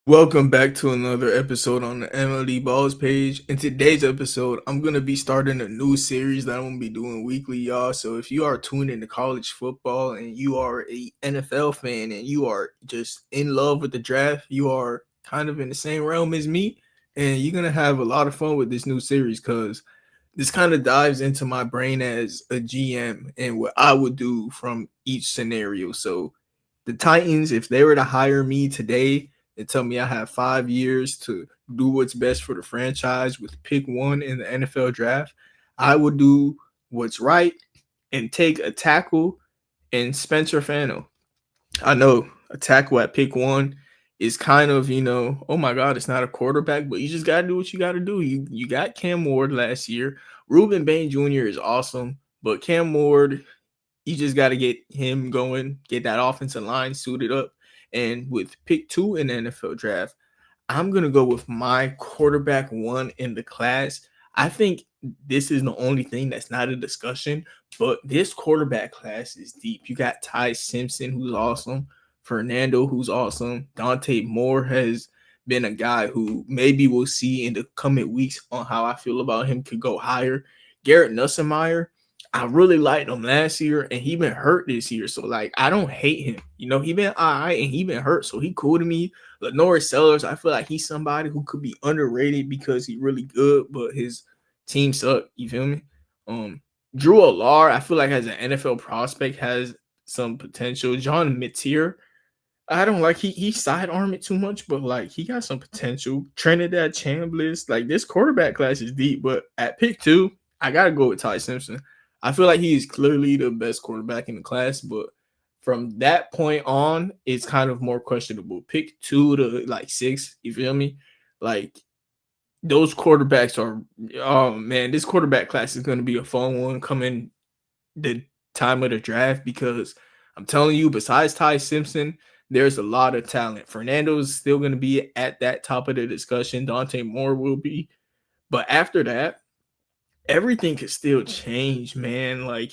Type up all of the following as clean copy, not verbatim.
Welcome back to another episode on the MLD Balls page. In today's episode, I'm going to be starting a new series that I'm going to be doing weekly, y'all. So if you are tuned into college football and you are a NFL fan and you are just in love with the draft, you are kind of in the same realm as me, and you're going to have a lot of fun with this new series because this kind of dives into my brain as a GM and what I would do from each scenario. So the Titans, if they were to hire me today and tell me I have 5 years to do what's best for the franchise with pick one in the NFL draft, I would do what's right and take a tackle in Spencer Fano. I know a tackle at pick one is kind of, oh my God, it's not a quarterback, but you just got to do what you got to do. You got Cam Ward last year. Ruben Bain Jr. is awesome, but Cam Ward, you just got to get him going, get that offensive line suited up. And with pick two in the NFL draft, I'm going to go with my quarterback one in the class. I think this is the only thing that's not a discussion, but this quarterback class is deep. You got Ty Simpson, who's awesome, Fernando, who's awesome. Dante Moore has been a guy who maybe we'll see in the coming weeks on how I feel about him could go higher. Garrett Nussmeier, I really liked him last year, and he been hurt this year. So, like, I don't hate him. He been all right, and he been hurt. So, he cool to me. Lenore Sellers, I feel like he's somebody who could be underrated because he's really good, but his team suck. You feel me? Drew Alar, I feel like as an NFL prospect has some potential. John Metier, I don't like he sidearm it too much, but like he got some potential. Trinidad Chambliss, like this quarterback class is deep, but at pick two, I gotta go with Ty Simpson. I feel like he is clearly the best quarterback in the class, but from that point on, it's kind of more questionable. Pick two to like six, you feel me? Like those quarterbacks are, oh man, this quarterback class is going to be a fun one coming the time of the draft because I'm telling you, besides Ty Simpson, there's a lot of talent. Fernando's still going to be at that top of the discussion. Dante Moore will be. But after that, everything could still change, man. Like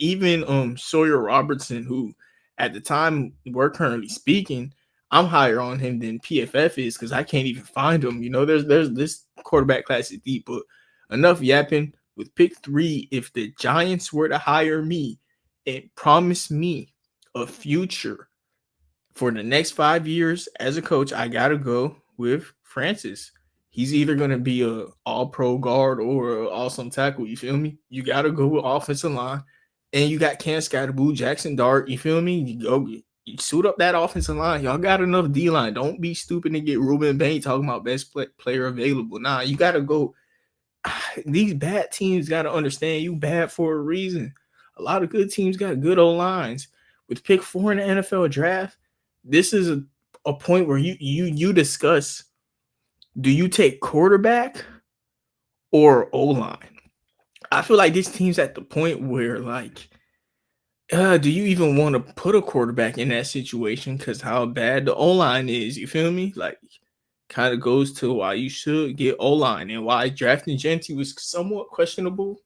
even Sawyer Robertson, who at the time we're currently speaking, I'm higher on him than PFF is because I can't even find him. There's this quarterback class is deep, but enough yapping. With pick three, if the Giants were to hire me and promise me a future for the next 5 years as a coach, I gotta go with Francis. He's either gonna be a all pro guard or an awesome tackle. You feel me? You gotta go with offensive line, and you got Cam Scatterboo, Jackson Dart. You feel me? You suit up that offensive line. Y'all got enough D line. Don't be stupid and get Ruben Bain talking about best player available. Nah, you gotta go. These bad teams gotta understand you bad for a reason. A lot of good teams got good O lines. With pick four in the NFL draft, this is a point where you discuss, do you take quarterback or O line? I feel like this team's at the point where like, do you even want to put a quarterback in that situation? Because how bad the O line is, you feel me? Like, kind of goes to why you should get O line and why drafting Genty was somewhat questionable,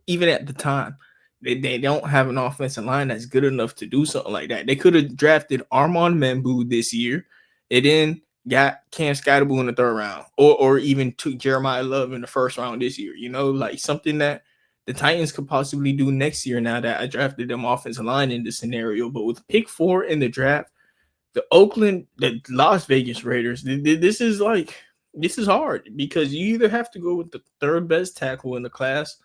even at the time. They don't have an offensive line that's good enough to do something like that. They could have drafted Armand Membu this year and then got Cam Scatterboo in the third round, or even took Jeremiah Love in the first round this year. Like something that the Titans could possibly do next year now that I drafted them offensive line in this scenario. But with pick four in the draft, the Las Vegas Raiders, this is hard because you either have to go with the third best tackle in the class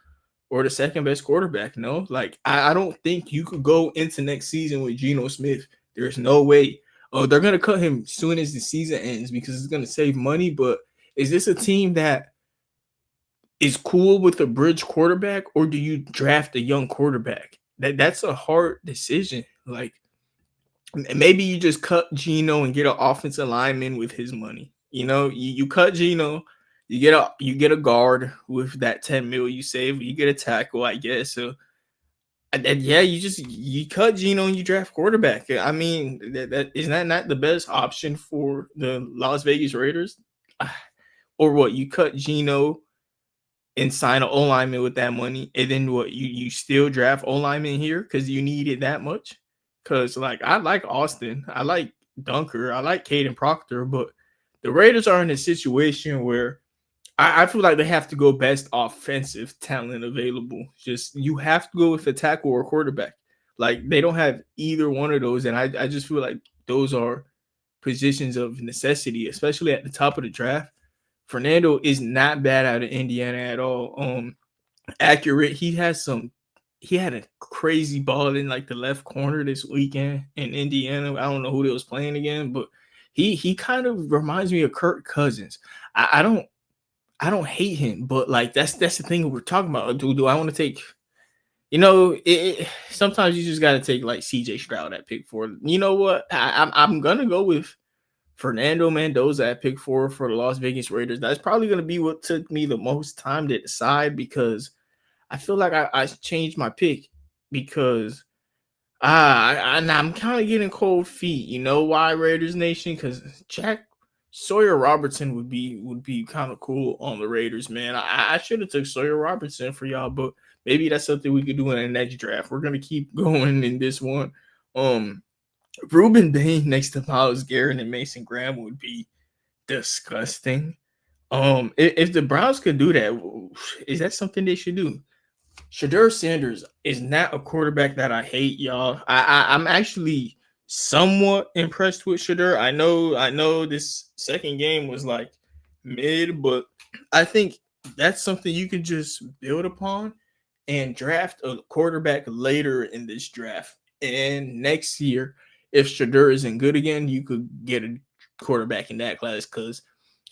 or the second best quarterback. No, like I don't think you could go into next season with Geno Smith. There's no way. Oh, they're gonna cut him soon as the season ends because it's gonna save money. But is this a team that is cool with a bridge quarterback, or do you draft a young quarterback? That's a hard decision. Like maybe you just cut Geno and get an offensive lineman with his money. You cut Geno, you get a guard with that 10 mil you save, you get a tackle, I guess. So and yeah, you cut Geno and you draft quarterback. I mean, that is that not the best option for the Las Vegas Raiders? Or what, you cut Geno and sign an O lineman with that money, and then what, you still draft O lineman here because you need it that much? Because like I like Austin, I like Dunker, I like Caden Proctor, but The Raiders are in a situation where I feel like they have to go best offensive talent available. Just you have to go with a tackle or quarterback. Like they don't have either one of those, and I just feel like those are positions of necessity, especially at the top of the draft. Fernando is not bad out of Indiana at all. Accurate. He had a crazy ball in like the left corner this weekend in Indiana. I don't know who they was playing again, but he kind of reminds me of Kirk Cousins. I don't hate him, but like that's the thing we're talking about. Do I want to take? Sometimes you just got to take like C.J. Stroud at pick 4. You know what? I'm gonna go with Fernando Mendoza at pick 4 for the Las Vegas Raiders. That's probably gonna be what took me the most time to decide because I feel like I changed my pick because I'm kind of getting cold feet. You know why, Raiders Nation? Because Jack Sawyer Robertson would be kind of cool on the Raiders, man. I should have took Sawyer Robertson for y'all, but maybe that's something we could do in the next draft. We're gonna keep going in this one. Ruben Bain next to Myles Garrett and Mason Graham would be disgusting. If the Browns could do that, is that something they should do? Shedeur Sanders is not a quarterback that I hate, y'all. I'm actually somewhat impressed with Shedeur. I know this second game was like mid, but I think that's something you can just build upon and draft a quarterback later in this draft. And next year, if Shedeur isn't good again, you could get a quarterback in that class because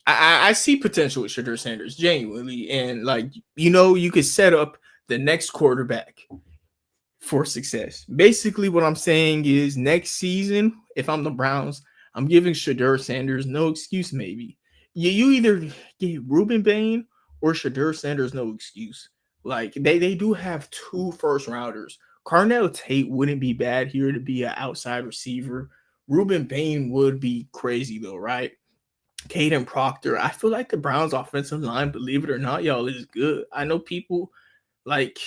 I see potential with Shedeur Sanders genuinely, and like you could set up the next quarterback for success. Basically, what I'm saying is next season, if I'm the Browns, I'm giving Shedeur Sanders no excuse. Maybe you either get Ruben Bain or Shedeur Sanders no excuse. Like they do have 2 first rounders. Carnell Tate wouldn't be bad here to be an outside receiver. Ruben Bain would be crazy though, right? Caden Proctor. I feel like the Browns offensive line, believe it or not, y'all, is good. I know people like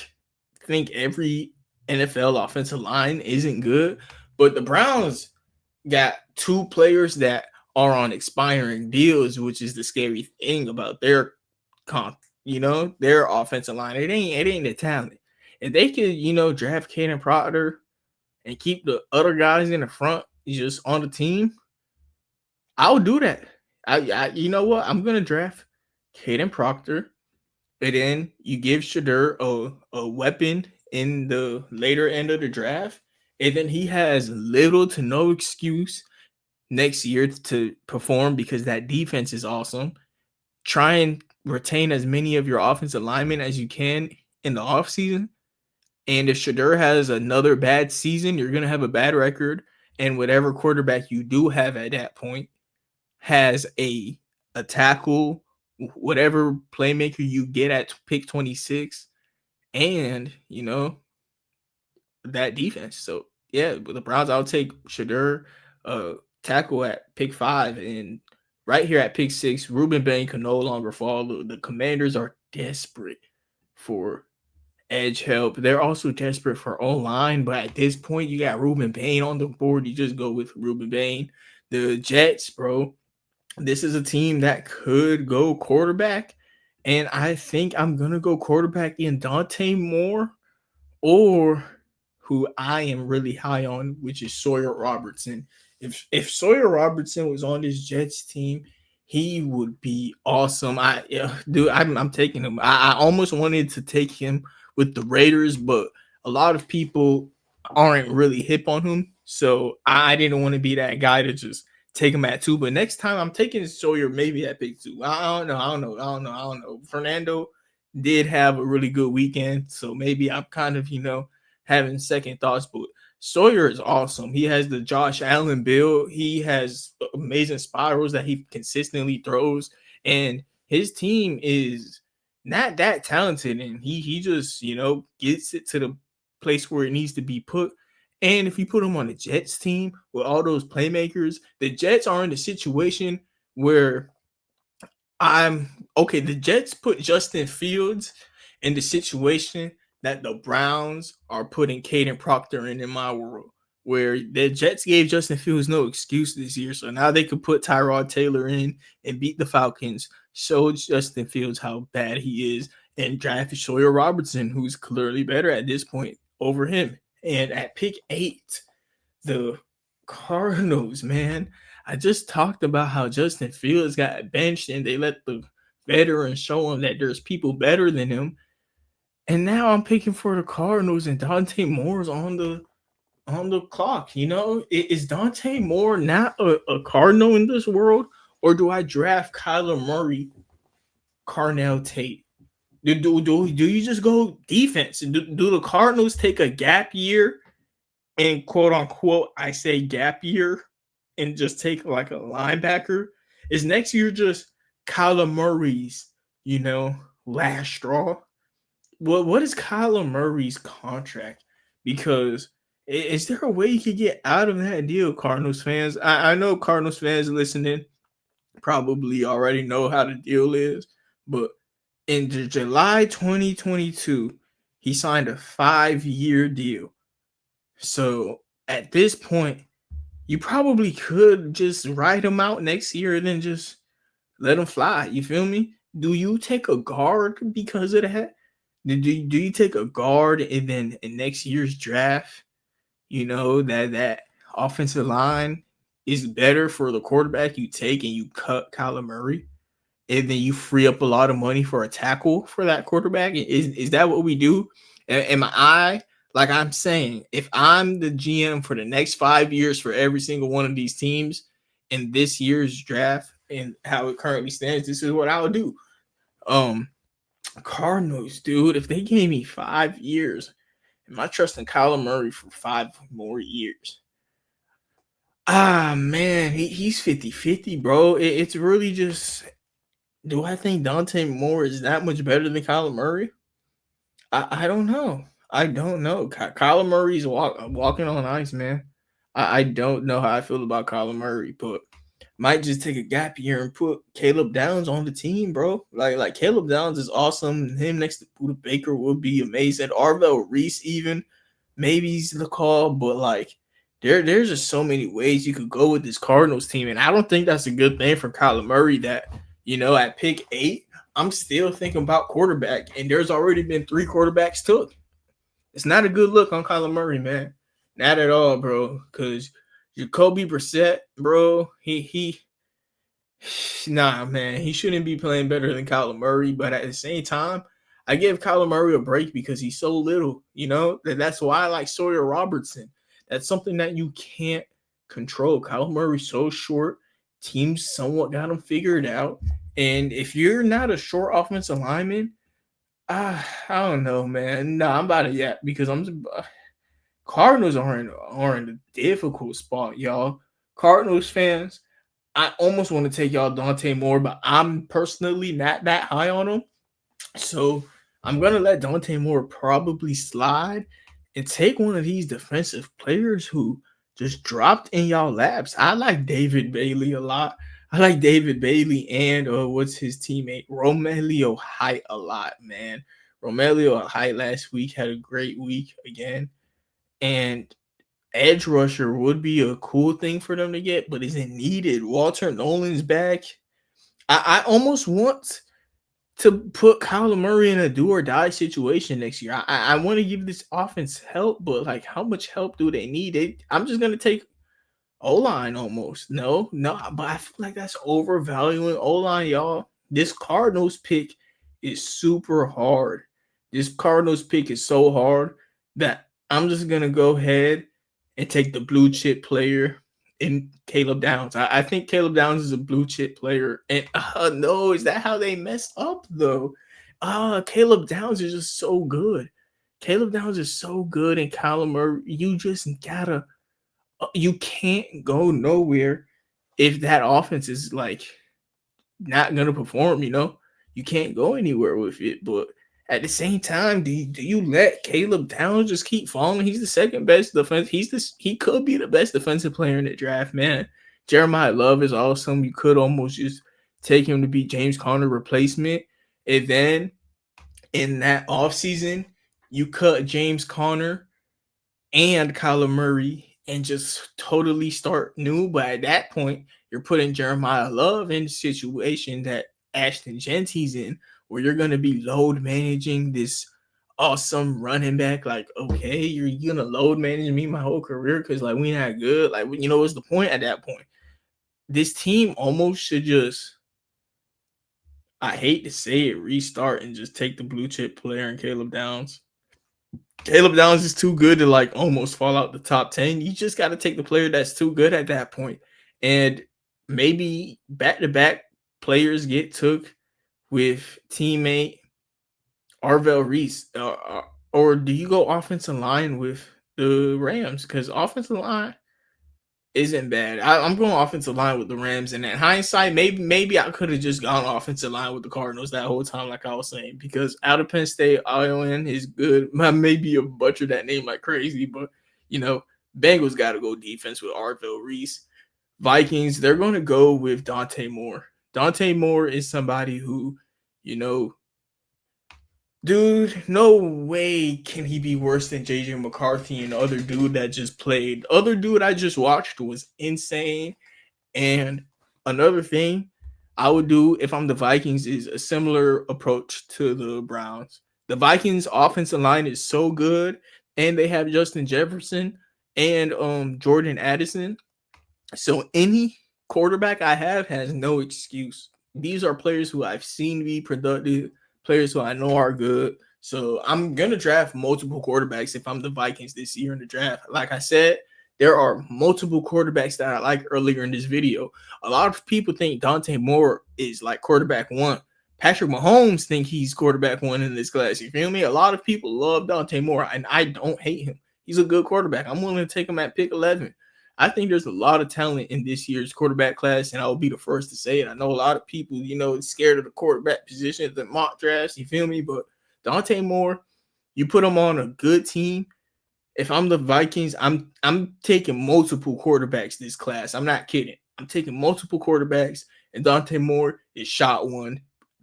think every NFL offensive line isn't good, but the Browns got 2 players that are on expiring deals, which is the scary thing about their their offensive line. It ain't the talent. If they could, draft Caden Proctor and keep the other guys in the front just on the team, I'll do that. You know what? I'm gonna draft Caden Proctor, and then you give Shedeur a weapon in the later end of the draft, and then he has little to no excuse next year to perform because that defense is awesome. Try and retain as many of your offensive linemen as you can in the offseason. And if Shedeur has another bad season, you're gonna have a bad record. And whatever quarterback you do have at that point has a tackle, whatever playmaker you get at pick 26, and that defense. So yeah, with the Browns, I'll take Shedeur, tackle at pick 5, and right here at pick 6, Ruben Bain can no longer fall. The Commanders are desperate for edge help. They're also desperate for O-line, but at this point, you got Ruben Bain on the board. You just go with Ruben Bain. The Jets, bro. This is a team that could go quarterback, and I think I'm gonna go quarterback in Dante Moore, or who I am really high on, which is Sawyer Robertson. If Sawyer Robertson was on this Jets team, he would be awesome. I'm taking him. I almost wanted to take him with the Raiders, but a lot of people aren't really hip on him, so I didn't want to be that guy to just take him at 2. But next time I'm taking Sawyer maybe at pick 2. I don't know. Fernando did have a really good weekend, so maybe I'm kind of having second thoughts. But Sawyer is awesome. He has the Josh Allen build. He has amazing spirals that he consistently throws, and his team is not that talented, and he just gets it to the place where it needs to be put. And if you put him on the Jets team with all those playmakers, the Jets are in the situation where the Jets put Justin Fields in the situation that the Browns are putting Caden Proctor in my world, where the Jets gave Justin Fields no excuse this year. So now they could put Tyrod Taylor in and beat the Falcons, show Justin Fields how bad he is, and draft Sawyer Robertson, who's clearly better at this point over him. And at pick 8, the Cardinals, man. I just talked about how Justin Fields got benched and they let the veterans show him that there's people better than him. And now I'm picking for the Cardinals and Dante Moore's on the clock. Is Dante Moore not a Cardinal in this world? Or do I draft Kyler Murray, Carnell Tate? Do you just go defense? Do the Cardinals take a gap year and quote unquote, I say gap year and just take like a linebacker? Is next year just Kyler Murray's, last straw? What is Kyler Murray's contract? Because is there a way you could get out of that deal, Cardinals fans? I know Cardinals fans listening probably already know how the deal is, but in July 2022, he signed a 5-year deal. So at this point, you probably could just write him out next year and then just let him fly. You feel me? Do you take a guard because of that? Do you take a guard and then in next year's draft, that offensive line is better for the quarterback you take and you cut Kyler Murray? And then you free up a lot of money for a tackle for that quarterback? Is that what we do? Am I, like I'm saying, if I'm the GM for the next 5 years for every single one of these teams in this year's draft and how it currently stands, this is what I would do. Cardinals, dude, if they gave me 5 years, am I trusting Kyler Murray for 5 more years? Man, he's 50-50, bro. It's really just, do I think Dante Moore is that much better than Kyler Murray? I don't know. I don't know. Kyler Murray's walking on ice, man. I don't know how I feel about Kyler Murray, but might just take a gap year and put Caleb Downs on the team, bro. Like Caleb Downs is awesome. Him next to Budda Baker would be amazing. Arvell Reese even, maybe he's the call, but like there's just so many ways you could go with this Cardinals team, and I don't think that's a good thing for Kyler Murray that, at pick 8, I'm still thinking about quarterback, and there's already been 3 quarterbacks took. It's not a good look on Kyler Murray, man. Not at all, bro, because Jacoby Brissett, bro, nah, man, he shouldn't be playing better than Kyler Murray. But at the same time, I give Kyler Murray a break because he's so little, That's why I like Sawyer Robertson. That's something that you can't control. Kyler Murray's so short. Teams somewhat got him figured out. And if you're not a short offensive lineman, I don't know, man. No, I'm about to yap because Cardinals are in a difficult spot, y'all. Cardinals fans, I almost want to take y'all Dante Moore, but I'm personally not that high on him. So I'm going to let Dante Moore probably slide and take one of these defensive players who just dropped in y'all laps. I like David Bailey a lot. I like David Bailey and what's his teammate? Romelio Height a lot, man. Romelio Height last week had a great week again. And edge rusher would be a cool thing for them to get, but is it needed? Walter Nolan's back. I almost want to put Kyler Murray in a do or die situation next year. I want to give this offense help, but like, how much help do they need? I'm just gonna take O-line almost. No, but I feel like that's overvaluing O-line, y'all. This Cardinals pick is super hard. This Cardinals pick is so hard that I'm just going to go ahead and take the blue chip player in Caleb Downs. I think Caleb Downs is a blue chip player. And no, is that how they messed up, though? Caleb Downs is just so good. Caleb Downs is so good, and Kyler Murray, you just gotta – you can't go nowhere if that offense is, like, not going to perform, You can't go anywhere with it, but – at the same time, do you let Caleb Downs just keep falling? He's the second best defense. He could be the best defensive player in the draft, man. Jeremiah Love is awesome. You could almost just take him to be James Conner replacement. And then in that offseason, you cut James Conner and Kyler Murray and just totally start new. But at that point, you're putting Jeremiah Love in a situation that Ashton Genty's in, where you're going to be load managing this awesome running back. Like, okay, you're gonna load manage me my whole career because like we not good. Like, what's the point at that point? This team almost should just, I hate to say it, restart and just take the blue chip player and Caleb Downs. Caleb Downs is too good to like almost fall out the top 10. You just got to take the player that's too good at that point. And maybe back to back players get took with teammate Arvell Reese. Or do you go offensive line with the Rams? Because offensive line isn't bad. I'm going offensive line with the Rams, and in hindsight, maybe I could have just gone offensive line with the Cardinals that whole time, like I was saying, because out of Penn State, Ion is good. I maybe a butcher that name like crazy, but Bengals got to go defense with Arvell Reese. Vikings, they're going to go with Dante Moore. Dante Moore is somebody who, dude, no way can he be worse than JJ McCarthy and the other dude that just played. The other dude I just watched was insane. And another thing I would do if I'm the Vikings is a similar approach to the Browns. The Vikings offensive line is so good, and they have Justin Jefferson and Jordan Addison. So any quarterback I have has no excuse. These are players who I've seen be productive, players who I know are good. So I'm going to draft multiple quarterbacks if I'm the Vikings this year in the draft. Like I said, there are multiple quarterbacks that I like earlier in this video. A lot of people think Dante Moore is like quarterback one. Patrick Mahomes think he's quarterback one in this class. You feel me? A lot of people love Dante Moore, and I don't hate him. He's a good quarterback. I'm willing to take him at pick 11. I think there's a lot of talent in this year's quarterback class, and I will be the first to say it. I know a lot of people, scared of the quarterback position at the mock drafts. You feel me? But Dante Moore, you put him on a good team. If I'm the Vikings, I'm taking multiple quarterbacks this class. I'm not kidding. I'm taking multiple quarterbacks, and Dante Moore is shot one,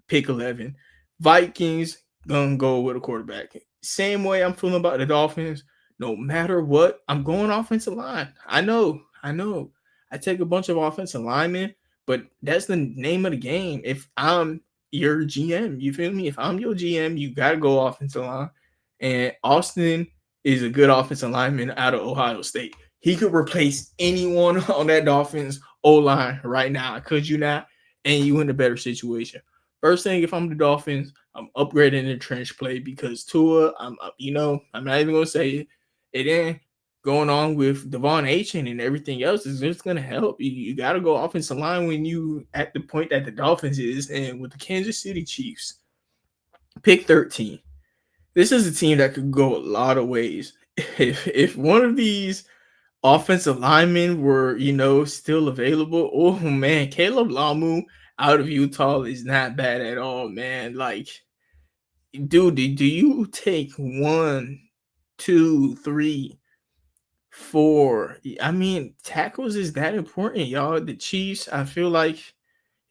pick 11. Vikings gonna go with a quarterback. Same way I'm feeling about the Dolphins. No matter what, I'm going offensive line. I know. I take a bunch of offensive linemen, but that's the name of the game. If I'm your GM, you feel me? If I'm your GM, you gotta go offensive line. And Austin is a good offensive lineman out of Ohio State. He could replace anyone on that Dolphins O-line right now. Could you not? And you in a better situation. First thing, if I'm the Dolphins, I'm upgrading the trench play because Tua, I'm not even going to say it. And then going on with Devon Achane and everything else is just going to help. You got to go offensive line when you at the point that the Dolphins is. And with the Kansas City Chiefs, pick 13. This is a team that could go a lot of ways. If one of these offensive linemen were, still available, oh man, Caleb Lamu out of Utah is not bad at all, man. Like, dude, do you take 1, 2, 3, 4? I mean, tackles is that important, y'all. The Chiefs, I feel like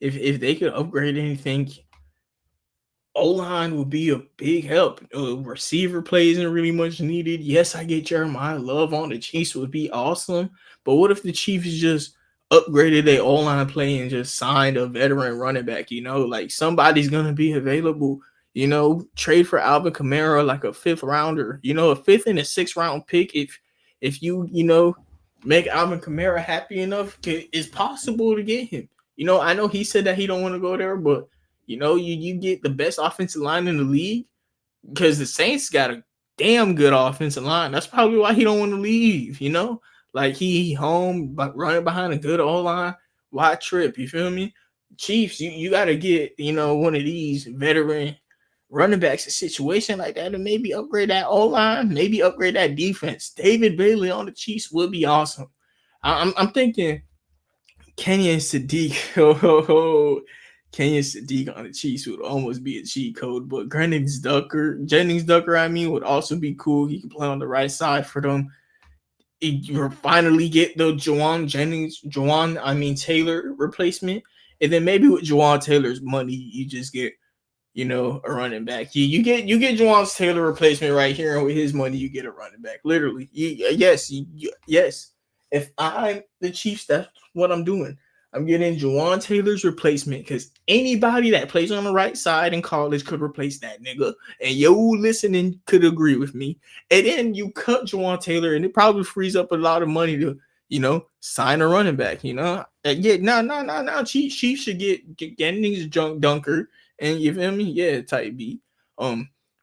if they could upgrade anything, O-line would be a big help. Receiver play isn't really much needed. Yes, I get Jeremiah Love on the Chiefs would be awesome. But what if the Chiefs just upgraded their O-line play and just signed a veteran running back? Like somebody's going to be available. Trade for Alvin Kamara like a fifth rounder. A fifth and a sixth round pick. If you make Alvin Kamara happy enough, it's possible to get him. I know he said that he don't want to go there, but you get the best offensive line in the league because the Saints got a damn good offensive line. That's probably why he don't want to leave, Like he home but running behind a good O-line. Why trip? You feel me? Chiefs, you got to get, one of these veteran running backs a situation like that and maybe upgrade that O-line, maybe upgrade that defense. David Bailey on the Chiefs would be awesome. I'm thinking Kenyon Sadiq. Kenyon Sadiq on the Chiefs would almost be a cheat code, but Jennings Ducker, would also be cool. He can play on the right side for them. You finally get the Taylor replacement, and then maybe with Juwan Taylor's money, you just get, a running back. You get Juwan Taylor replacement right here, and with his money, you get a running back. Literally, yes. If I'm the Chiefs, that's what I'm doing. I'm getting Jawan Taylor's replacement because anybody that plays on the right side in college could replace that nigga. And yo, listening could agree with me. And then you cut Jawan Taylor, and it probably frees up a lot of money to, sign a running back. And yeah, no. Chiefs should get niggas junk dunker, and you feel me? Yeah, type B.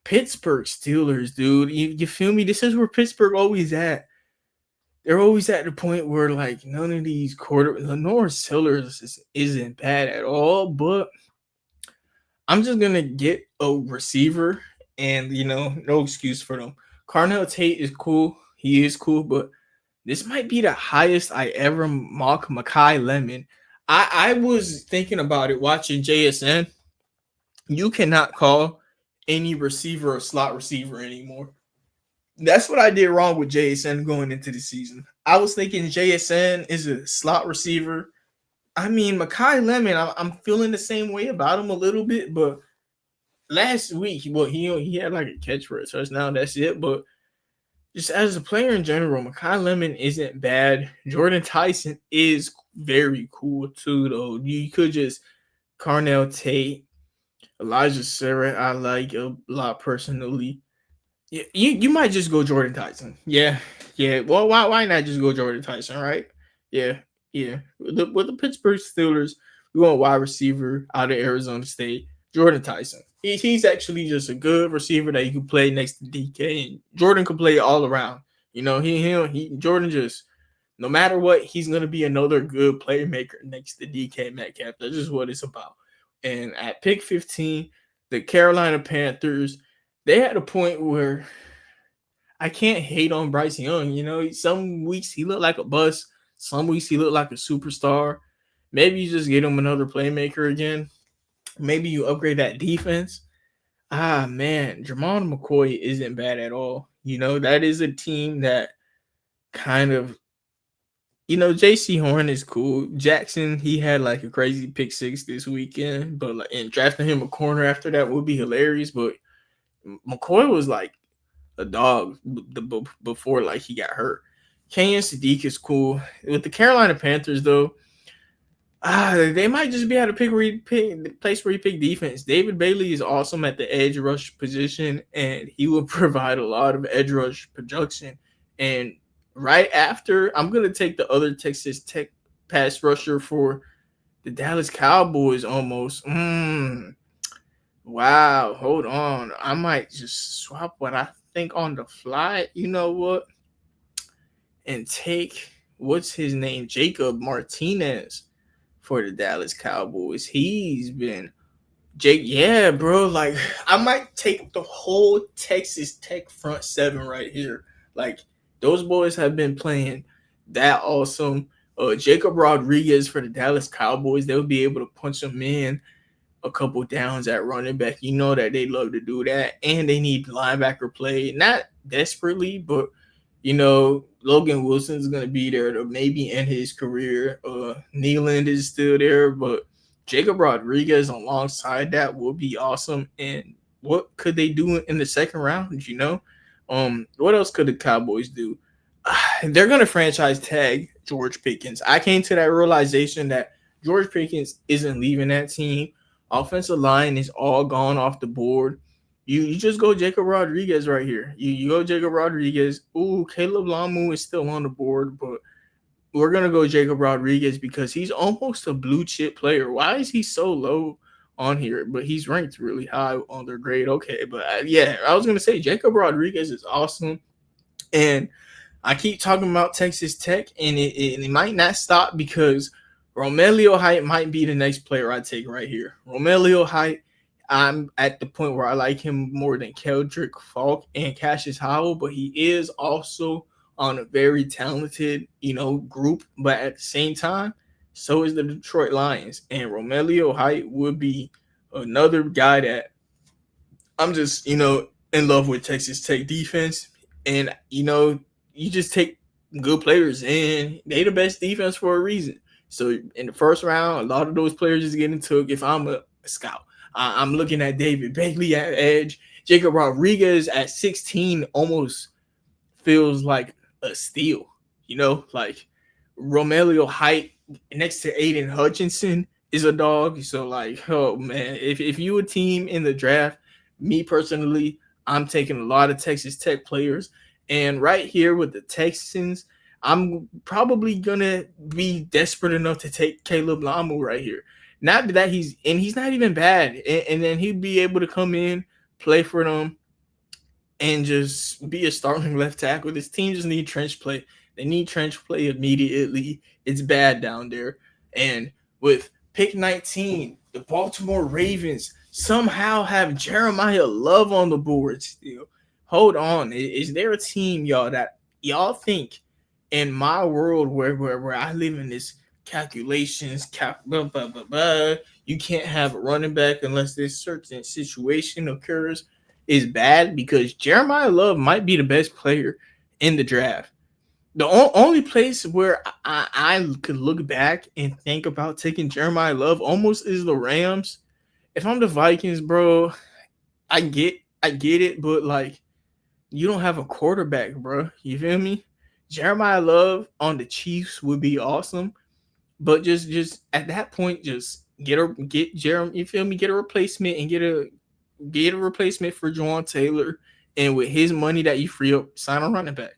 Pittsburgh Steelers, dude. You feel me? This is where Pittsburgh always at. They're always at the point where like none of these Lenore Sillers isn't bad at all, but I'm just gonna get a receiver, and no excuse for them. Carnell Tate is cool. He is cool, but this might be the highest I ever mock Makai Lemon. I was thinking about it watching JSN. You cannot call any receiver a slot receiver anymore. That's what I did wrong with JSN going into the season. I was thinking JSN is a slot receiver. I mean, Makai Lemon, I'm feeling the same way about him a little bit, but last week, he had like a catch for a touchdown. That's it. But just as a player in general, Makai Lemon isn't bad. Jordan Tyson is very cool too, though. You could just Carnell Tate, Elijah Sarah, I like a lot personally. Yeah, you might just go Jordan Tyson. Yeah. Well, why not just go Jordan Tyson, right? Yeah. With the Pittsburgh Steelers, we want wide receiver out of Arizona State, Jordan Tyson. He's actually just a good receiver that you can play next to DK, and Jordan can play all around. Jordan just no matter what, he's gonna be another good playmaker next to DK Metcalf. That's just what it's about. And at pick 15, the Carolina Panthers, they had a point where I can't hate on Bryce Young. Some weeks he looked like a bust. Some weeks he looked like a superstar. Maybe you just get him another playmaker again. Maybe you upgrade that defense. Man, Jermon McCoy isn't bad at all. That is a team that kind of, JC Horn is cool. Jackson, he had like a crazy pick 6 this weekend, but and drafting him a corner after that would be hilarious. But McCoy was like a dog before like he got hurt. Kenyon Sadiq is cool. With the Carolina Panthers though, they might just be able to pick the place where you pick defense. David Bailey is awesome at the edge rush position, and he will provide a lot of edge rush production. And right after, I'm gonna take the other Texas Tech pass rusher for the Dallas Cowboys almost. Wow, hold on. I might just swap what I think on the fly. You know what? And take what's his name? Jacob Martinez for the Dallas Cowboys. He's been yeah, bro. Like I might take the whole Texas Tech front 7 right here. Like those boys have been playing that awesome. Jacob Rodriguez for the Dallas Cowboys. They'll be able to punch them in a couple downs at running back. You know that they love to do that. And they need linebacker play. Not desperately, but Logan Wilson's going to be there to maybe end his career. Nealand is still there, but Jacob Rodriguez alongside that will be awesome. And what could they do in the second round? What else could the Cowboys do? They're going to franchise tag George Pickens. I came to that realization that George Pickens isn't leaving that team. Offensive line is all gone off the board. You just go Jacob Rodriguez right here. You go Jacob Rodriguez. Ooh, Caleb Lamu is still on the board, but we're going to go Jacob Rodriguez because he's almost a blue chip player. Why is he so low on here? But he's ranked really high on their grade. Okay, but I was going to say Jacob Rodriguez is awesome. And I keep talking about Texas Tech, and it might not stop because Romelio Height might be the next player I take right here. Romelio Height, I'm at the point where I like him more than Keldrick Falk and Cassius Howell, but he is also on a very talented, group. But at the same time, so is the Detroit Lions. And Romelio Height would be another guy that I'm just, in love with Texas Tech defense. And, you just take good players, and they the best defense for a reason. So in the first round, a lot of those players is getting took if I'm a scout. I'm looking at David Bailey at edge. Jacob Rodriguez at 16 almost feels like a steal. Like Romelio Height next to Aiden Hutchinson is a dog. So like, oh man, if you a team in the draft, me personally, I'm taking a lot of Texas Tech players. And right here with the Texans, I'm probably gonna be desperate enough to take Caleb Lamu right here. Not that he's not even bad, and then he'd be able to come in, play for them, and just be a starting left tackle. This team just need trench play. They need trench play immediately. It's bad down there. And with pick 19, the Baltimore Ravens somehow have Jeremiah Love on the board still. Hold on. Is there a team, y'all, that y'all think in my world where I live in this calculations, blah, blah, blah, blah, you can't have a running back unless this certain situation occurs is bad because Jeremiah Love might be the best player in the draft. The only place where I could look back and think about taking Jeremiah Love almost is the Rams. If I'm the Vikings, bro, I get it, but like you don't have a quarterback, bro. You feel me? Jeremiah Love on the Chiefs would be awesome, but just at that point, just get Jeremy. You feel me? Get a replacement and get a replacement for Juwan Taylor, and with his money that you free up, sign a running back.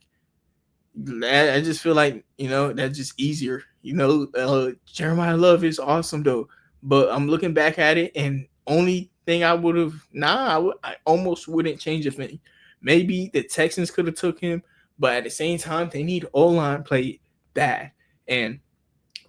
I just feel like that's just easier. Jeremiah Love is awesome though, but I'm looking back at it, and only thing I would have I almost wouldn't change a thing. Maybe the Texans could have took him, but at the same time, they need O-line play bad. And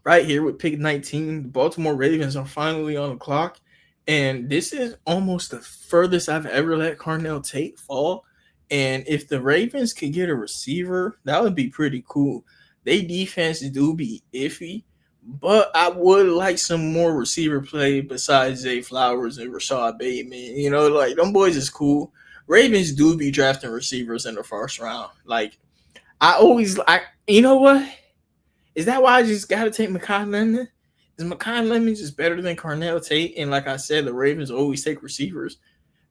right here with pick 19, the Baltimore Ravens are finally on the clock. And this is almost the furthest I've ever let Carnell Tate fall. And if the Ravens could get a receiver, that would be pretty cool. They defense do be iffy, but I would like some more receiver play besides Zay Flowers and Rashad Bateman. Like them boys is cool. Ravens do be drafting receivers in the first round. Like you know what? Is that why I just got to take Makai Lemon? Is Makai Lemon just better than Carnell Tate? And like I said, the Ravens always take receivers.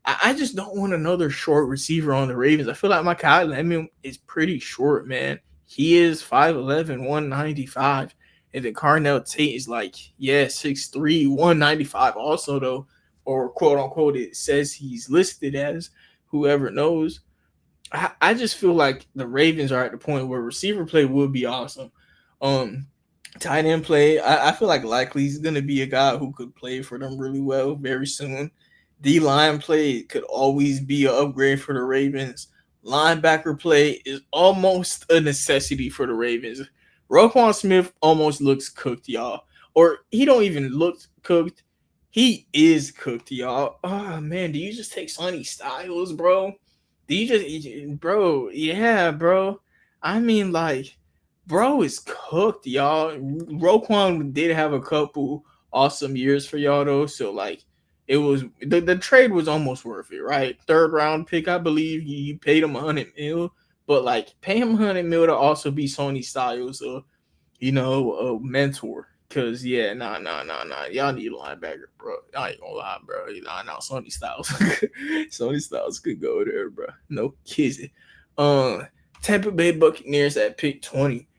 I just don't want another short receiver on the Ravens. I feel like Makai Lemon is pretty short, man. He is 5'11", 195. And then Carnell Tate is like, 6'3", 195 also, though. Or quote unquote, it says he's listed as, whoever knows. I just feel like the Ravens are at the point where receiver play would be awesome. Tight end play, I feel like likely he's going to be a guy who could play for them really well very soon. D-line play could always be an upgrade for the Ravens. Linebacker play is almost a necessity for the Ravens. Roquan Smith almost looks cooked, y'all. Or he don't even look cooked. He is cooked, y'all. Oh, man, do you just take Sonny Styles, bro? Yeah, bro. I mean, like, bro is cooked, y'all. Roquan did have a couple awesome years for y'all, though. So, like, it was the trade was almost worth it, right? Third round pick, I believe. You paid him $100 million, but like pay him $100 million to also be Sonny Styles, a mentor. Cause y'all need a linebacker, bro. I ain't gonna lie, bro. Sonny Styles, Sonny Styles could go there, bro. No kidding. Tampa Bay Buccaneers at pick 20.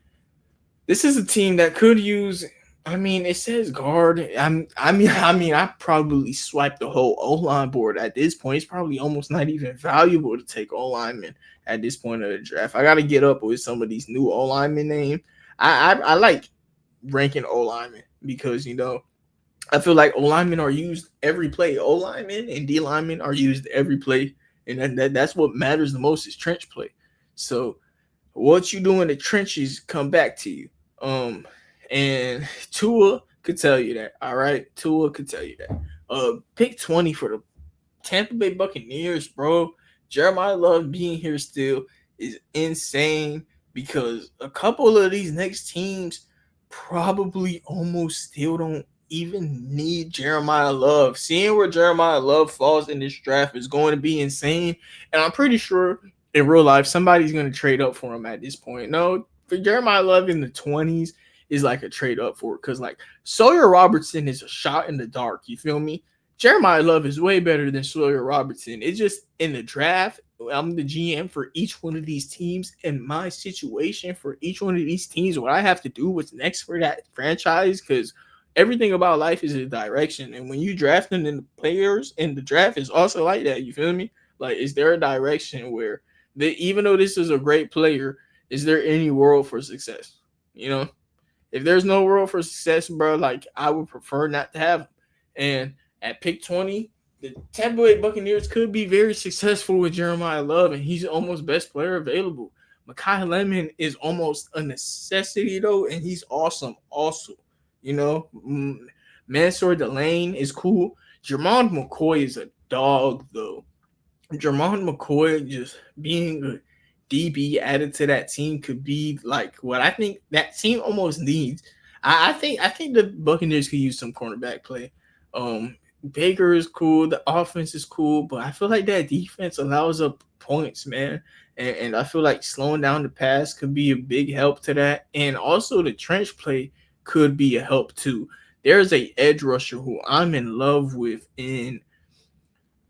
This is a team that could use. I mean, it says guard. I probably swiped the whole O-line board at this point. It's probably almost not even valuable to take O-linemen at this point of the draft. I got to get up with some of these new O-linemen names. I like ranking O-linemen because, I feel like O-linemen are used every play. O-linemen and D-linemen are used every play. And that's what matters the most is trench play. So what you do in the trenches come back to you. And Tua could tell you that. All right, Tua could tell you that. Pick 20 for the Tampa Bay Buccaneers, bro. Jeremiah Love being here still is insane because a couple of these next teams probably almost still don't even need Jeremiah Love. Seeing where Jeremiah Love falls in this draft is going to be insane, and I'm pretty sure in real life somebody's going to trade up for him at this point. No, for Jeremiah Love in the 20s is like a trade up for it because like Sawyer Robertson is a shot in the dark. You feel me? Jeremiah Love is way better than Sawyer Robertson. It's just in the draft I'm the GM for each one of these teams, and my situation for each one of these teams, what I have to do, what's next for that franchise, because everything about life is a direction, and when you drafting in the players, and the draft is also like that. You feel me? Like, is there a direction where even though this is a great player, is there any world for success? You know, if there's no world for success, bro, like I would prefer not to have him. And at pick 20, the Tampa Bay Buccaneers could be very successful with Jeremiah Love, and he's almost best player available. Makai Lemon is almost a necessity though, and he's awesome also. You know, Mansour Delane is cool. Jermond McCoy is a dog though. Jermond McCoy just being a DB added to that team could be like what I think that team almost needs. I think the Buccaneers could use some cornerback play. Baker is cool, the offense is cool, but I feel like that defense allows up points, man. And I feel like slowing down the pass could be a big help to that. And also the trench play could be a help too. There's a edge rusher who I'm in love with in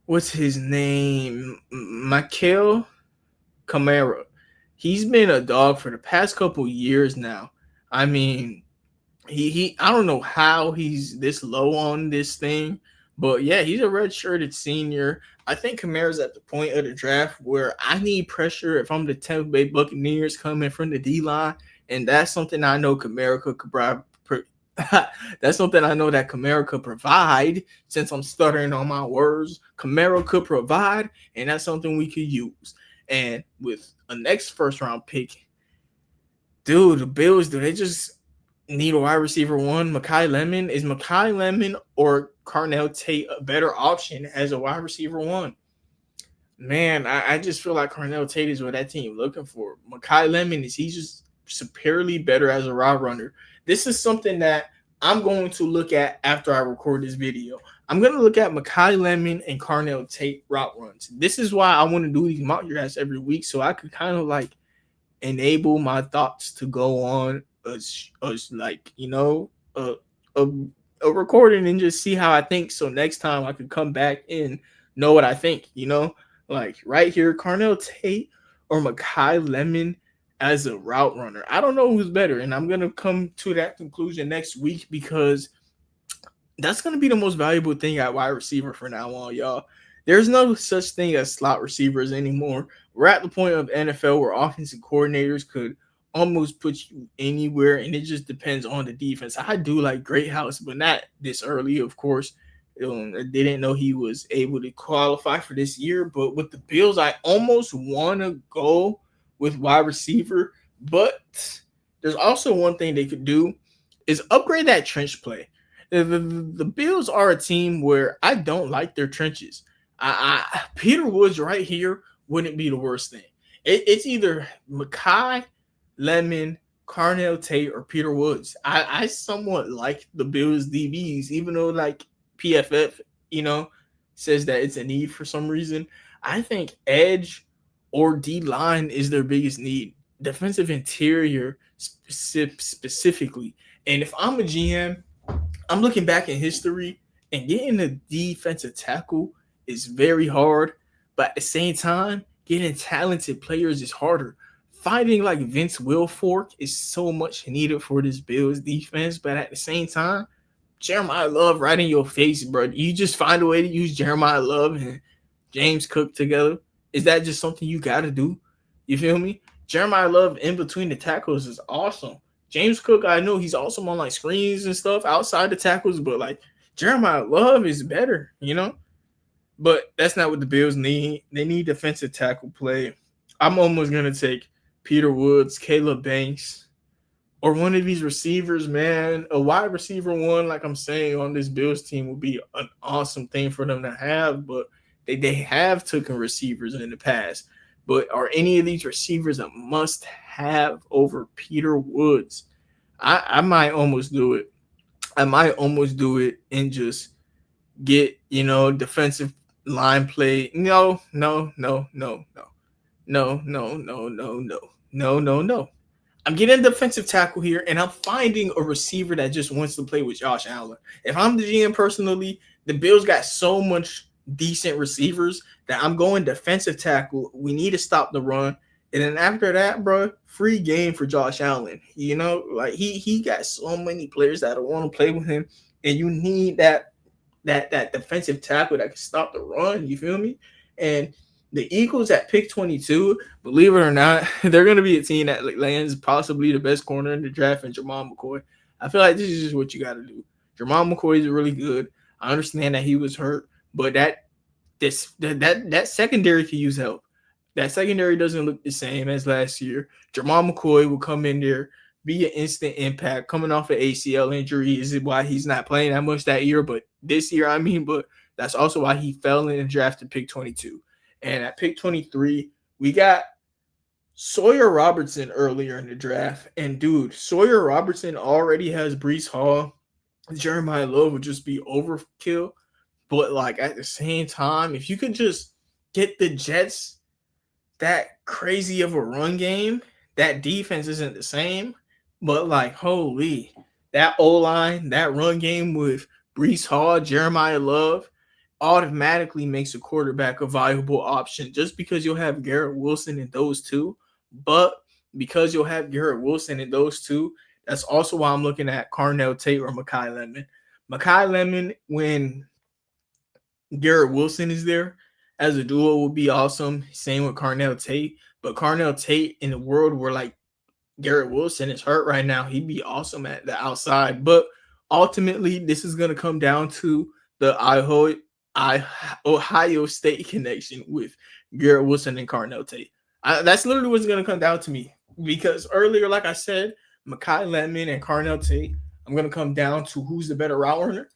what's his name? Michael Kamara. He's been a dog for the past couple years now. I mean, he I don't know how he's this low on this thing, but yeah, he's a redshirted senior. I think Kamara's at the point of the draft where I need pressure if I'm the Tampa Bay Buccaneers coming from the D line, and that's something I know Kamara could provide. That's something I know that Kamara could provide. Since I'm stuttering on my words, Kamara could provide, and that's something we could use. And with a next first round pick, dude, the Bills, do they just need a wide receiver one? Makai Lemon, is Makai Lemon or Carnell Tate a better option as a wide receiver one? Man, I just feel like Carnell Tate is what that team looking for. Makai Lemon, is he just superiorly better as a route runner? This is something that I'm going to look at after I record this video. I'm going to look at Makai Lemon and Carnell Tate route runs. This is why I want to do these mock drafts every week, so I could kind of like enable my thoughts to go on as like, you know, a recording and just see how I think. So next time I could come back and know what I think, you know, like right here, Carnell Tate or Makai Lemon as a route runner. I don't know who's better, and I'm going to come to that conclusion next week because that's going to be the most valuable thing at wide receiver from now on, y'all. There's no such thing as slot receivers anymore. We're at the point of NFL where offensive coordinators could almost put you anywhere, and it just depends on the defense. I do like Greathouse, but not this early, of course. I didn't know he was able to qualify for this year, but with the Bills, I almost want to go with wide receiver, but there's also one thing they could do is upgrade that trench play. The Bills are a team where I don't like their trenches. Peter Woods right here wouldn't be the worst thing. It's either Makai, Lemon, Carnell Tate, or Peter Woods. I somewhat like the Bills DBs, even though like PFF, you know, says that it's a need for some reason. I think edge or D line is their biggest need. Defensive interior specifically. And if I'm a GM, I'm looking back in history, and getting a defensive tackle is very hard. But at the same time, getting talented players is harder. Finding like Vince Wilfork is so much needed for this Bills defense. But at the same time, Jeremiah Love right in your face, bro. You just find a way to use Jeremiah Love and James Cook together. Is that just something you got to do? You feel me? Jeremiah Love in between the tackles is awesome. James Cook, I know he's awesome on like screens and stuff outside the tackles, but like Jeremiah Love is better, you know? But that's not what the Bills need. They need defensive tackle play. I'm almost going to take Peter Woods, Caleb Banks, or one of these receivers, man. A wide receiver one, like I'm saying, on this Bills team would be an awesome thing for them to have, but they have taken receivers in the past. But are any of these receivers a must-have over Peter Woods? I might almost do it. I might almost do it and just get, you know, defensive line play. No. I'm getting a defensive tackle here, and I'm finding a receiver that just wants to play with Josh Allen. If I'm the GM personally, the Bills got so much decent receivers that I'm going defensive tackle. We need to stop the run. And then after that, bro, free game for Josh Allen. You know, like he got so many players that want to play with him, and you need that defensive tackle that can stop the run. You feel me? And the Eagles at pick 22, believe it or not, they're going to be a team that lands possibly the best corner in the draft in Jamal McCoy. I feel like this is just what you got to do. Jamal McCoy is really good. I understand that he was hurt, but that secondary could use help. That secondary doesn't look the same as last year. Jamal McCoy will come in there, be an instant impact. Coming off an ACL injury is why he's not playing that much that year, but this year, but that's also why he fell in the draft to pick 22. And at pick 23, we got Sawyer Robertson earlier in the draft. And dude, Sawyer Robertson already has Breece Hall. Jeremiah Love would just be overkill. But like at the same time, if you could just get the Jets that crazy of a run game, that defense isn't the same. But like, holy, that O-line, that run game with Breece Hall, Jeremiah Love, automatically makes a quarterback a viable option just because you'll have Garrett Wilson in those two. But because you'll have Garrett Wilson in those two, that's also why I'm looking at Carnell Tate or Makai Lemon. Makai Lemon, when Garrett Wilson is there as a duo, would be awesome. Same with Carnell Tate. But Carnell Tate in a world where like Garrett Wilson is hurt right now, he'd be awesome at the outside. But ultimately, this is going to come down to the Ohio State connection with Garrett Wilson and Carnell Tate. That's literally what's going to come down to me. Because earlier, like I said, Makai Lemon and Carnell Tate, I'm going to come down to who's the better route runner.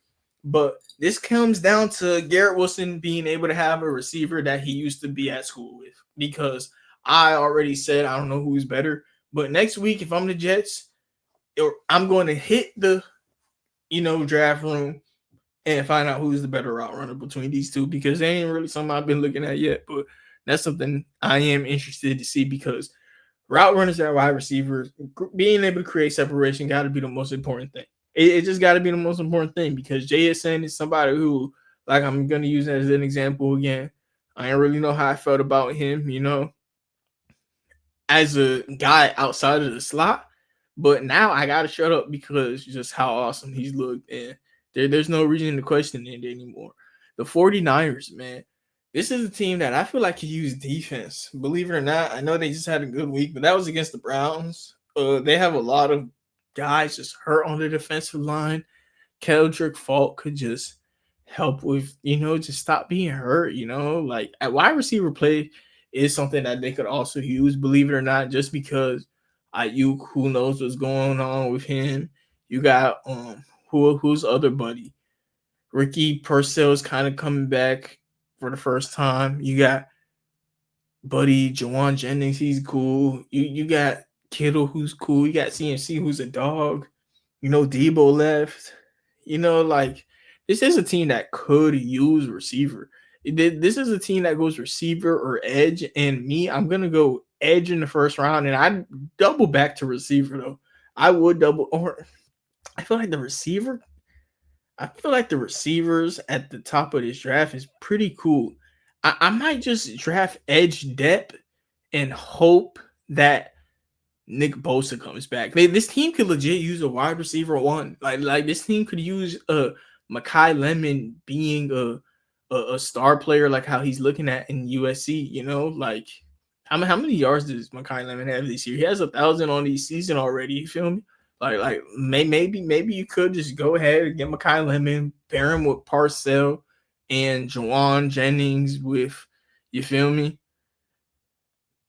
But this comes down to Garrett Wilson being able to have a receiver that he used to be at school with. Because I already said I don't know who's better. But next week, if I'm the Jets, I'm going to hit the, draft room and find out who's the better route runner between these two, because they ain't really something I've been looking at yet. But that's something I am interested to see, because route runners and wide receivers, being able to create separation got to be the most important thing. It just got to be the most important thing, because JSN is somebody who, like, I'm going to use as an example again. I don't really know how I felt about him, as a guy outside of the slot. But now I got to shut up because just how awesome he's looked. And there's no reason to question it anymore. The 49ers, man. This is a team that I feel like could use defense. Believe it or not, I know they just had a good week, but that was against the Browns. They have a lot of guys just hurt on the defensive line. Keldrick Falk could just help with, just stop being hurt, like at wide receiver play is something that they could also use, believe it or not, just because Ayuk, who knows what's going on with him. You got who's other buddy? Ricky Purcell's kind of coming back for the first time. You got buddy Jawan Jennings, he's cool. You got Kittle, who's cool. You got CMC, who's a dog. Debo left. Like, this is a team that could use receiver. This is a team that goes receiver or edge, and I'm going to go edge in the first round, and I'd double back to receiver, though. I would double, or I feel like the receivers at the top of this draft is pretty cool. I might just draft edge depth and hope that Nick Bosa comes back. This team could legit use a wide receiver one. Like this team could use Makai Lemon being a star player, like how he's looking at in USC. Like how many yards does Makai Lemon have this year? He has 1,000 on the season already. You feel me? Like maybe you could just go ahead and get Makai Lemon, pair him with Parcell and Jawan Jennings with, you feel me,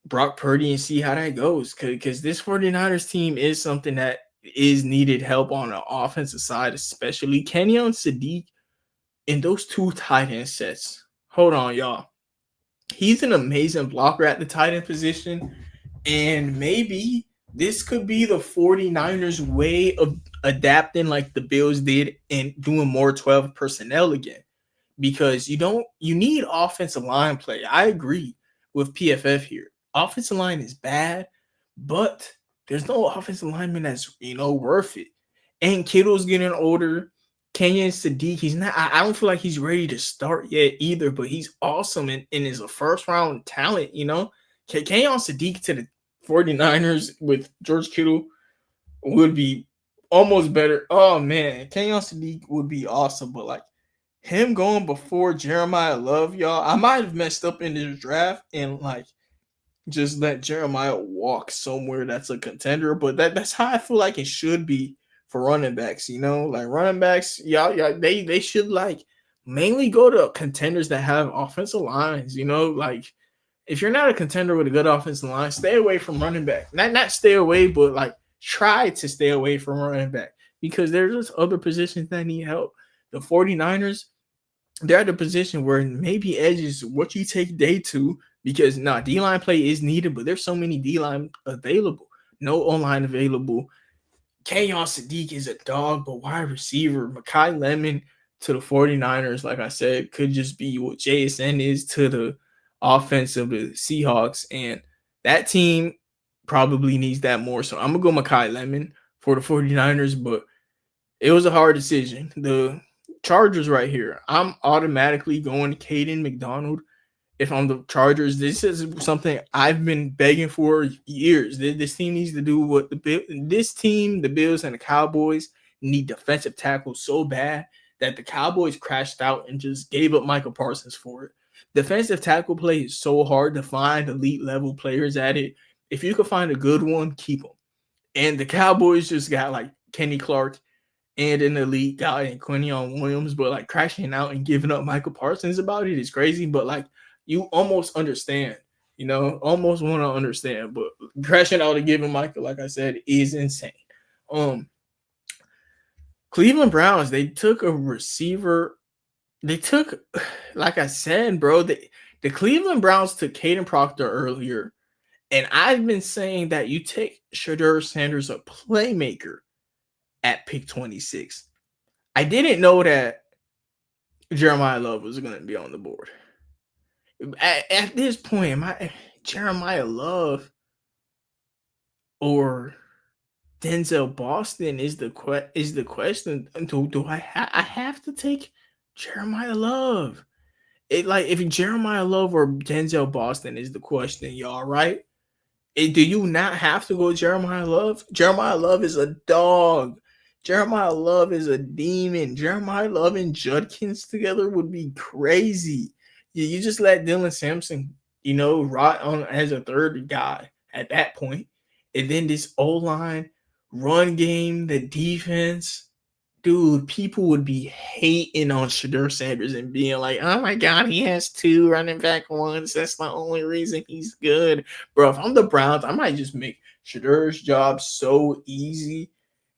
Brock Purdy, and see how that goes. Because this 49ers team is something that is needed help on the offensive side, especially Kenyon Sadiq in those two tight end sets. Hold on, y'all. He's an amazing blocker at the tight end position, and maybe this could be the 49ers way of adapting like the Bills did and doing more 12 personnel again, because you need offensive line play. I agree with PFF here. Offensive line is bad, but there's no offensive lineman that's, worth it. And Kittle's getting older. Kenyon Sadiq, he's not. I don't feel like he's ready to start yet either, but he's awesome and is a first round talent, you know. Kenyon Sadiq to the 49ers with George Kittle would be almost better. Oh man, Kenyon Sadiq would be awesome, but like him going before Jeremiah Love, y'all, I might have messed up in this draft and like just let Jeremiah walk somewhere that's a contender. But that's how I feel like it should be for running backs. You know, like running backs, y'all, they should like mainly go to contenders that have offensive lines. You know, like if you're not a contender with a good offensive line, stay away from running back. Not stay away, but like try to stay away from running back because there's just other positions that need help. The 49ers, they're at a position where maybe edge is what you take day two because D line play is needed, but there's so many D line available, no online available. Kenyon Sadiq is a dog, but wide receiver, Makai Lemon to the 49ers, like I said, could just be what JSN is to the offense of the Seahawks. And that team probably needs that more. So I'm going to go Makai Lemon for the 49ers, but it was a hard decision. The Chargers right here, I'm automatically going Caden McDonald. If I'm the Chargers, this is something I've been begging for years. This team needs to do what this team, the Bills and the Cowboys, need defensive tackles so bad that the Cowboys crashed out and just gave up Michael Parsons for it. Defensive tackle play is so hard to find elite level players at it. If you can find a good one, keep them. And the Cowboys just got like Kenny Clark and an elite guy in Quinion Williams, but like crashing out and giving up Michael Parsons about it is crazy. But like you almost understand, you know, almost want to understand, but crashing out and giving Michael, like I said, is insane. Cleveland Browns, they took a receiver. They took, like I said, bro, the Cleveland Browns took Caden Proctor earlier. And I've been saying that you take Shedeur Sanders, a playmaker, at pick 26. I didn't know that Jeremiah Love was going to be on the board. At this point, am I Jeremiah Love or Denzel Boston is the question. Do I have to take Jeremiah Love? If Jeremiah Love or Denzel Boston is the question, y'all, right? Do you not have to go Jeremiah Love? Jeremiah Love is a dog. Jeremiah Love is a demon. Jeremiah Love and Judkins together would be crazy. You just let Dylan Sampson, rot on as a third guy at that point. And then this O-line, run game, the defense. Dude, people would be hating on Shedeur Sanders and being like, oh my God, he has 2 running back ones. That's the only reason he's good. Bro, if I'm the Browns, I might just make Shadeur's job so easy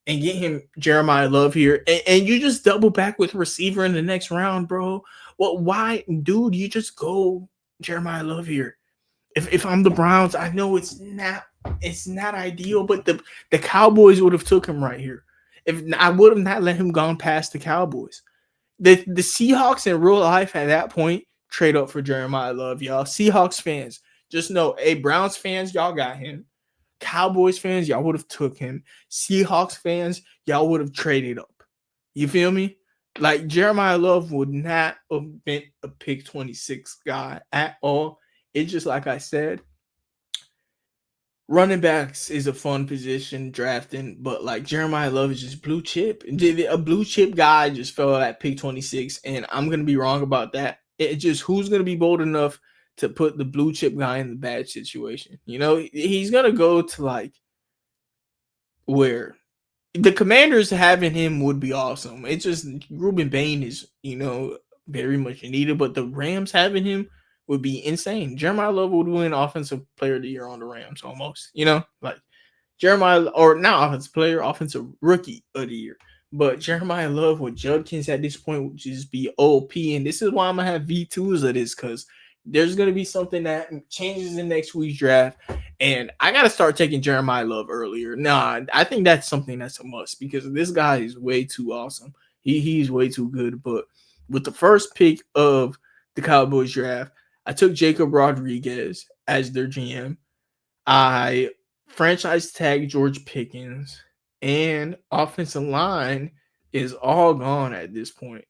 and get him Jeremiah Love here. And you just double back with receiver in the next round, bro. Well, why? Dude, you just go Jeremiah Love here. If I'm the Browns, I know it's not ideal, but the Cowboys would have took him right here. If I would have not let him gone past the Cowboys. The Seahawks in real life at that point trade up for Jeremiah Love, y'all. Seahawks fans, just know, hey, Browns fans, y'all got him. Cowboys fans, y'all would have took him. Seahawks fans, y'all would have traded up. You feel me? Like Jeremiah Love would not have been a pick 26 guy at all. It's just like I said, running backs is a fun position drafting, but like Jeremiah Love is just blue chip. A blue chip guy just fell at pick 26, and I'm gonna be wrong about that. It just who's gonna be bold enough to put the blue chip guy in the bad situation? He's gonna go to like where the Commanders having him would be awesome. It's just Ruben Bain is very much needed, but the Rams having him would be insane. Jeremiah Love would win Offensive Player of the Year on the Rams almost. Like Jeremiah, or not Offensive Player, Offensive Rookie of the Year. But Jeremiah Love with Judkins at this point would just be OP. And this is why I'm going to have V2s of this, because there's going to be something that changes in next week's draft. And I got to start taking Jeremiah Love earlier. Nah, I think that's something that's a must because this guy is way too awesome. He's way too good. But with the first pick of the Cowboys draft, I took Jacob Rodriguez as their GM. I franchise tagged George Pickens and offensive line. is all gone at this point.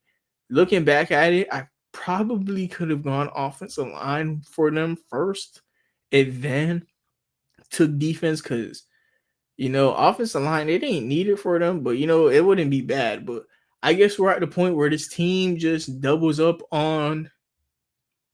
Looking back at it, I probably could have gone offensive line for them first and then took defense because offensive line, it ain't needed for them, but it wouldn't be bad. But I guess we're at the point where this team just doubles up on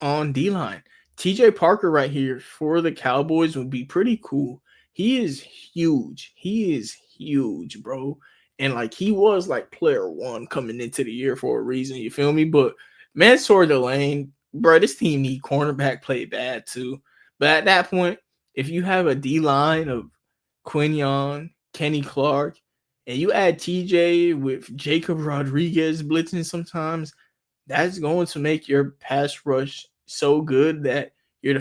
D line. TJ Parker right here for the Cowboys would be pretty cool. He is huge. He is huge, bro. And like he was like player one coming into the year for a reason. You feel me? But Mansour Delane, bro, this team need cornerback play bad too. But at that point, if you have a D line of Quinion, Kenny Clark, and you add TJ with Jacob Rodriguez blitzing sometimes, that's going to make your pass rush so good that your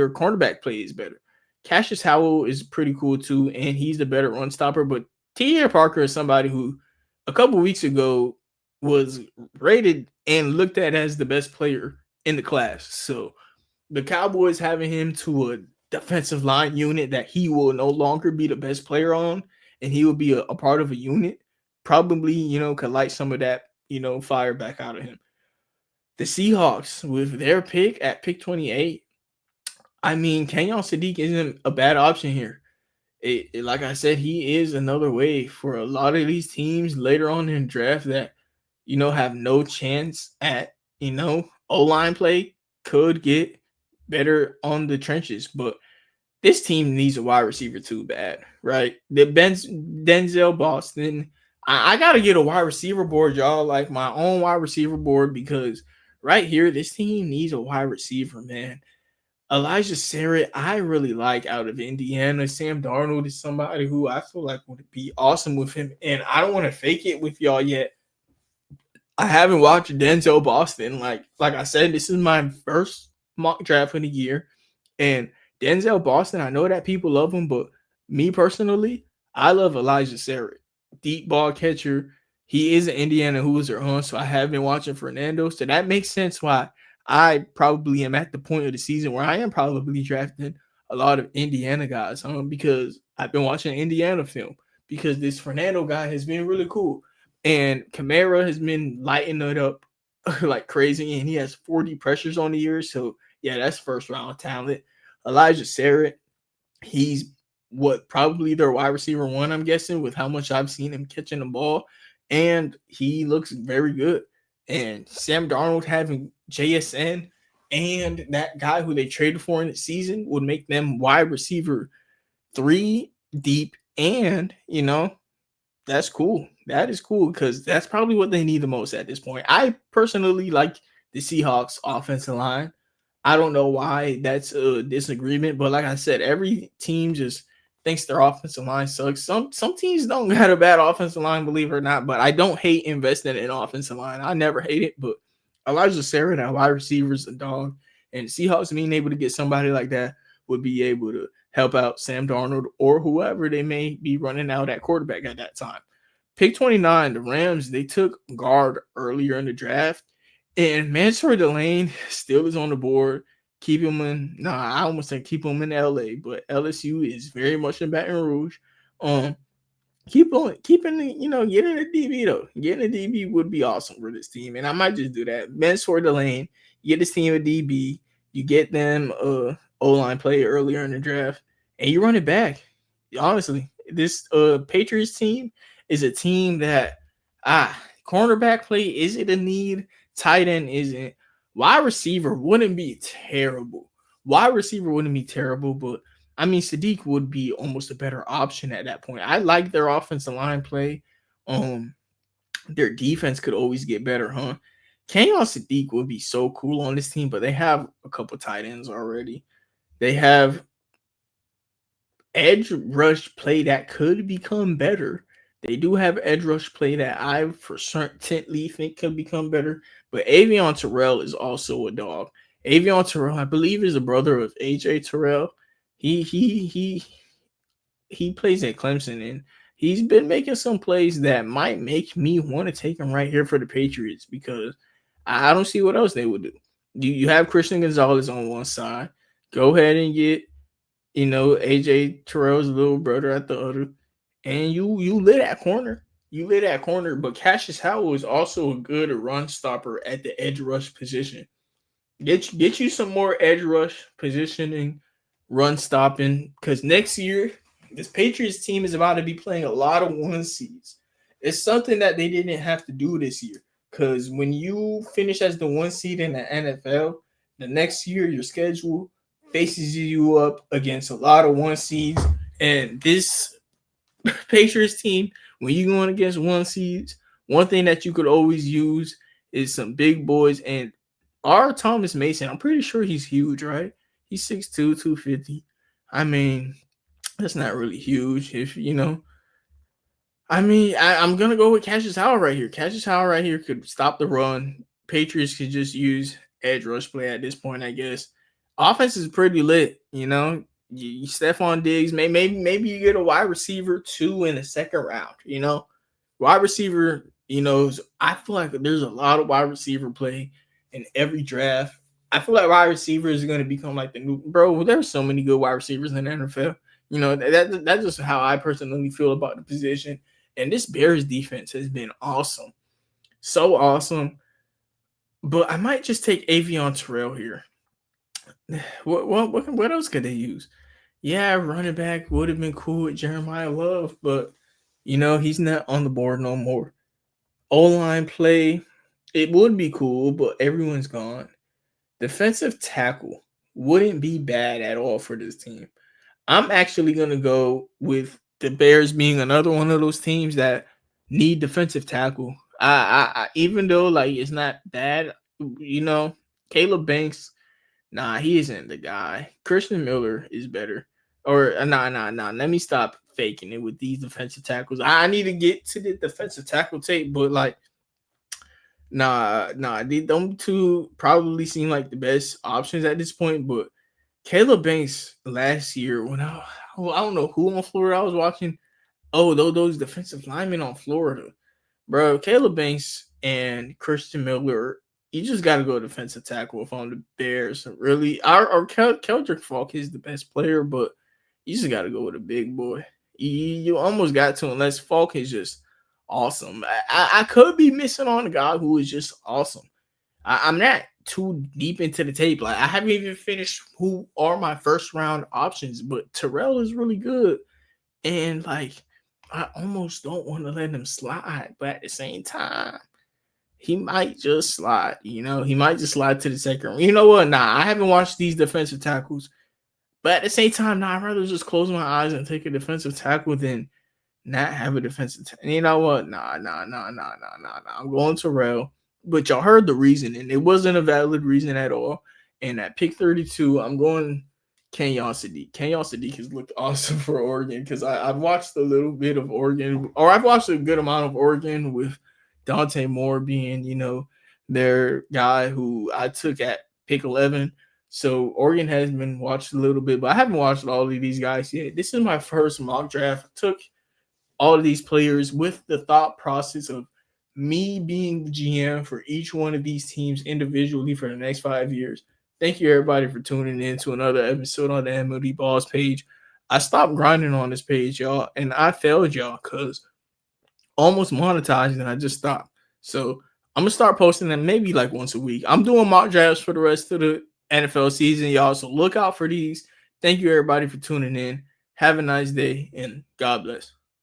cornerback play is better. Cassius Howell is pretty cool too, and he's the better run stopper. But T.J. Parker is somebody who a couple weeks ago was rated and looked at as the best player in the class. So the Cowboys having him to a defensive line unit that he will no longer be the best player on, and he will be a part of a unit, probably, could light some of that, fire back out of him. The Seahawks, with their pick at pick 28, I mean, Kenyon Sadiq isn't a bad option here. Like I said, he is another way for a lot of these teams later on in the draft that, have no chance at, O-line play, could get better on the trenches. But this team needs a wide receiver too bad, right? Denzel Boston. I got to get a wide receiver board, y'all, like my own wide receiver board, because right here, this team needs a wide receiver, man. Elijah Sarrett, I really like out of Indiana. Sam Darnold is somebody who I feel like would be awesome with him. And I don't want to fake it with y'all yet. I haven't watched Denzel Boston. Like I said, this is my first mock draft of the year. And Denzel Boston, I know that people love him, but me personally, I love Elijah Sarrett. Deep ball catcher. He is an Indiana Hoosier, so I have been watching Fernando. So that makes sense why I probably am at the point of the season where I am probably drafting a lot of Indiana guys, because I've been watching Indiana film, because this Fernando guy has been really cool. And Kamara has been lighting it up like crazy, and he has 40 pressures on the year. So, yeah, that's first round talent. Elijah Sarrett, he's probably their wide receiver one, I'm guessing, with how much I've seen him catching the ball. And he looks very good. And Sam Darnold having JSN and that guy who they traded for in the season would make them wide receiver 3 deep. And, that's cool. That is cool because that's probably what they need the most at this point. I personally like the Seahawks offensive line. I don't know why that's a disagreement, but like I said, every team just thinks their offensive line sucks. Some teams don't got a bad offensive line, believe it or not, but I don't hate investing in offensive line. I never hate it, but Elijah Sarah, that wide receiver's a dog, and Seahawks being able to get somebody like that would be able to help out Sam Darnold or whoever they may be running out at quarterback at that time. Pick 29, the Rams, they took guard earlier in the draft. And Mansour Delane still is on the board. Keep him in, I almost said keep him in LA, but LSU is very much in Baton Rouge. Getting a DB though. Getting a DB would be awesome for this team. And I might just do that. Mansour Delane, you get this team a DB, you get them O-line play earlier in the draft, and you run it back. Honestly, this Patriots team is a team that cornerback play, is it a need? Tight end isn't. Wide receiver wouldn't be terrible. But I mean, Sadiq would be almost a better option at that point. I like their offensive line play. Their defense could always get better, huh? Kenyon Sadiq would be so cool on this team, but they have a couple tight ends already. They have edge rush play that could become better. They do have edge rush play that I for certainly think could become better. But Avion Terrell is also a dog. Avion Terrell, I believe, is a brother of AJ Terrell. He plays at Clemson, and he's been making some plays that might make me want to take him right here for the Patriots, because I don't see what else they would do. You have Christian Gonzalez on one side. Go ahead and get, AJ Terrell's little brother at the other, and you lit at corner. You lay that corner, but Cassius Howell is also a good run stopper at the edge rush position. Get you some more edge rush positioning, run stopping, because next year this Patriots team is about to be playing a lot of one seeds. It's something that they didn't have to do this year. Because when you finish as the one seed in the NFL, the next year your schedule faces you up against a lot of one seeds. And this Patriots team, when you're going against one seeds, one thing that you could always use is some big boys. And our Thomas Mason, I'm pretty sure he's huge, right? He's 6'2", 250. I mean, that's not really huge if you know. I'm gonna go with Cassius Howell right here. Cassius Howell right here could stop the run. Patriots could just use edge rush play at this point, I guess. Offense is pretty lit, you know. Stephon Diggs, maybe you get a wide receiver 2 in the second round, you know. Wide receiver, you know, I feel like there's a lot of wide receiver play in every draft. I feel like wide receivers are going to become like the new bro. There's so many good wide receivers in the NFL. You know, that's just how I personally feel about the position. And this Bears defense has been awesome. So awesome. But I might just take Avion Terrell here. What else could they use? Yeah, running back would have been cool with Jeremiah Love, but you know, he's not on the board no more. O-line play, it would be cool, but everyone's gone. Defensive tackle wouldn't be bad at all for this team. I'm actually gonna go with the Bears being another one of those teams that need defensive tackle. I even though like it's not bad, you know, Caleb Banks, nah, he isn't the guy. Christian Miller is better. Or nah. Let me stop faking it with these defensive tackles. I need to get to the defensive tackle tape, but like nah. Them two probably seem like the best options at this point. But Caleb Banks last year, when I don't know who on Florida I was watching. Oh, those defensive linemen on Florida, bro. Caleb Banks and Christian Miller. You just got to go defensive tackle if on the Bears. Really, our Keldrick Falk is the best player, but you just got to go with a big boy. You almost got to, unless Falk is just awesome. I could be missing on a guy who is just awesome. I'm not too deep into the tape. Like I haven't even finished who are my first round options, but Terrell is really good. And like I almost don't want to let him slide, but at the same time, he might just slide. You know, he might just slide to the second. You know what? Nah, I haven't watched these defensive tackles, but at the same time, nah, I'd rather just close my eyes and take a defensive tackle than not have a defensive tackle. You know what? Nah. I'm going Terrell. But y'all heard the reason, and it wasn't a valid reason at all. And at pick 32, I'm going Kenyon Sadiq. Kenyon Sadiq has looked awesome for Oregon because I've watched a little bit of Oregon, or I've watched a good amount of Oregon with Dante Moore being, you know, their guy who I took at pick 11. So Oregon has been watched a little bit, but I haven't watched all of these guys yet. This is my first mock draft. I took all of these players with the thought process of me being the GM for each one of these teams individually for the next 5 years. Thank you, everybody, for tuning in to another episode on the MLD Balls page. I stopped grinding on this page, y'all, and I failed y'all because almost monetized and I just stopped. So I'm going to start posting them maybe like once a week. I'm doing mock drafts for the rest of the NFL season, y'all. So look out for these. Thank you, everybody, for tuning in. Have a nice day, and God bless.